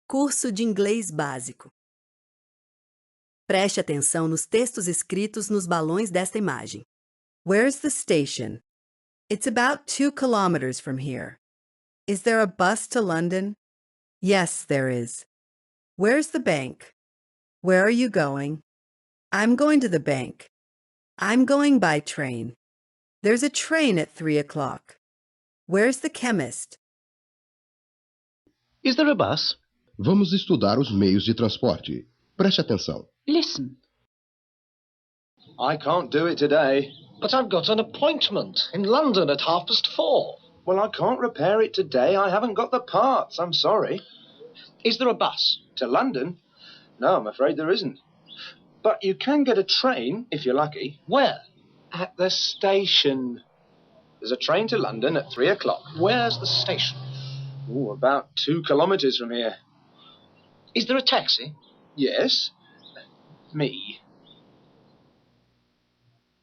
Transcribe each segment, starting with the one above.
Curso de Inglês Básico. Preste atenção nos textos escritos nos balões desta imagem. Where's the station? It's about 2 kilometers from here. Is there a bus to London? Yes, there is. Where's the bank? Where are you going? I'm going to the bank. I'm going by train. There's a train at 3 o'clock. Where's the chemist? Is there a bus? Vamos estudar os meios de transporte. Preste atenção. Listen. I can't do it today. But I've got an appointment in London at 4:30. Well, I can't repair it today. I haven't got the parts. I'm sorry. Is there a bus? To London? No, I'm afraid there isn't. But you can get a train, if you're lucky. Where? At the station. There's a train to London at 3 o'clock. Where's the station? Ooh, about 2 kilometers from here. Is there a taxi? Yes. Me.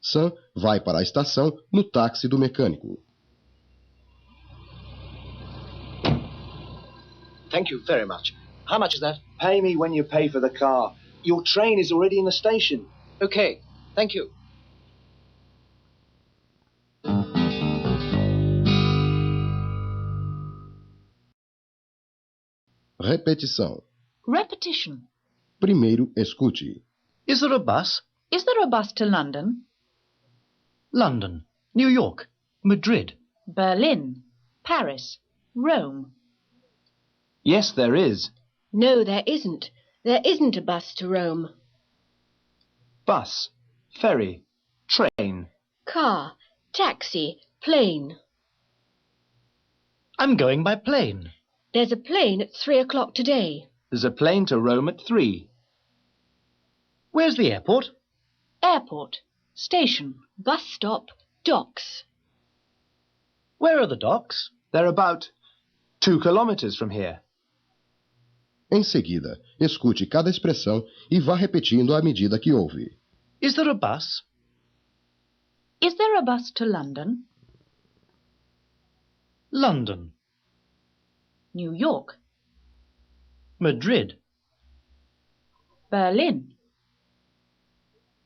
Sam vai para a estação no táxi do mecânico. Thank you very much. How much is that? Pay me when you pay for the car. Your train is already in the station. Okay, thank you. Repetição. Repetition. Primeiro, escute. Is there a bus? Is there a bus to London? London, New York, Madrid. Berlin, Paris, Rome. Yes, there is. No, there isn't. There isn't a bus to Rome. Bus, ferry, train. Car, taxi, plane. I'm going by plane. There's a plane at 3 o'clock today. There's a plane to Rome at 3. Where's the airport? Airport. Station. Bus stop, docks. Where are the docks? They're about 2 kilometers from here. Em seguida, escute cada expressão e vá repetindo à medida que ouve. Is there a bus? Is there a bus to London? London, New York, Madrid, Berlin,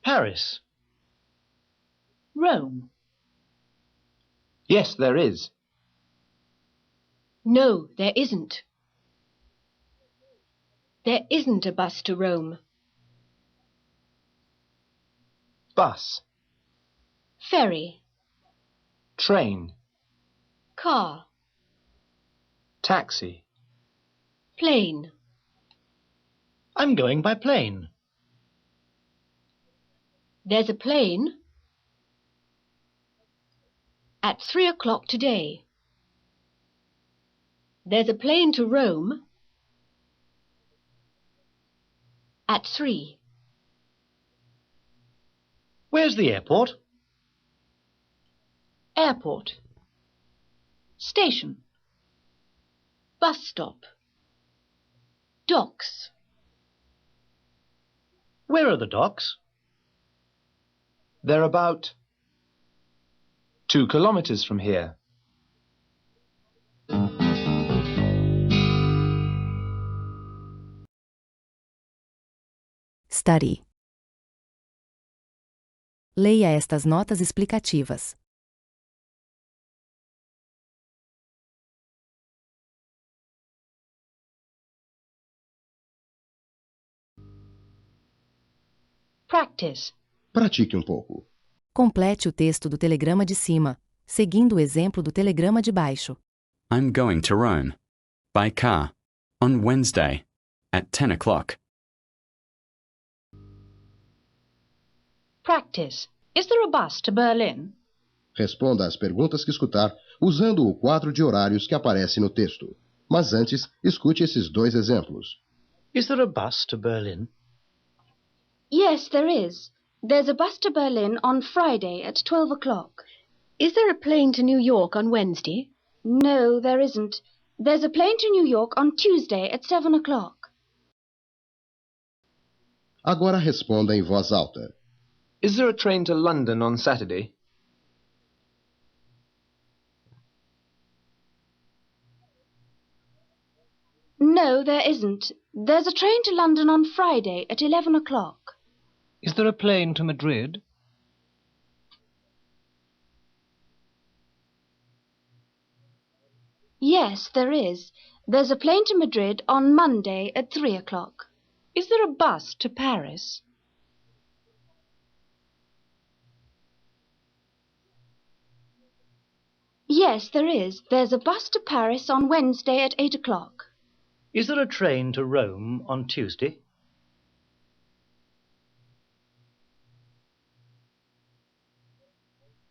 Paris. Rome. Yes, there is. No, there isn't. There isn't a bus to Rome. Bus, Ferry, train, car, taxi. plane. I'm going by plane. There's a plane at 3 o'clock today. There's a plane to Rome at 3. Where's the airport? Airport. Station. Bus stop. Docks. Where are the docks? They're about 2 kilometers from here. Study. Leia estas notas explicativas. Practice. Pratique um pouco. Complete o texto do telegrama de cima, seguindo o exemplo do telegrama de baixo. I'm going to Rome. By car. On Wednesday. At 10 o'clock. Practice. Is there a bus to Berlin? Responda às perguntas que escutar usando o quadro de horários que aparece no texto. Mas antes, escute esses dois exemplos. Is there a bus to Berlin? Yes, there is. There's a bus to Berlin on Friday at 12 o'clock. Is there a plane to New York on Wednesday? No, there isn't. There's a plane to New York on Tuesday at 7 o'clock. Agora responda em voz alta. Is there a train to London on Saturday? No, No, there isn't. There's a train to London on Friday at 11 o'clock. Is there a plane to Madrid? Yes, there is. There's a plane to Madrid on Monday at 3 o'clock. Is there a bus to Paris? Yes, there is. There's a bus to Paris on Wednesday at 8 o'clock. Is there a train to Rome on Tuesday?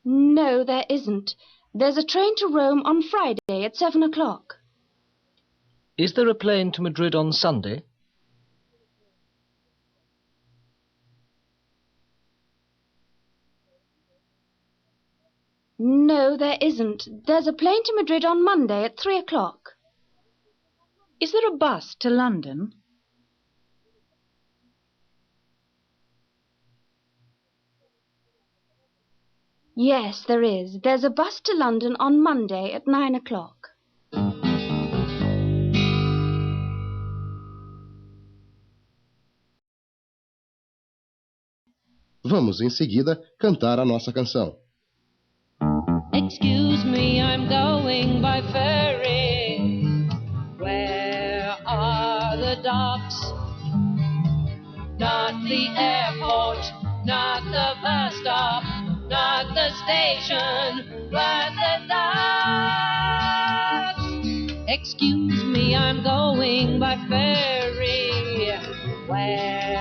No, there isn't. There's a train to Rome on Friday at 7 o'clock. Is there a plane to Madrid on Sunday? No, there isn't. There's a plane to Madrid on Monday at 3 o'clock. Is there a bus to London? Yes, there is. There's a bus to London on Monday at 9 o'clock. Vamos, em seguida, cantar a nossa canção. Excuse me, I'm going by ferry. Where are the docks? Not the airport, not the bus stop, not the station, but the docks. Excuse me, I'm going by ferry. Where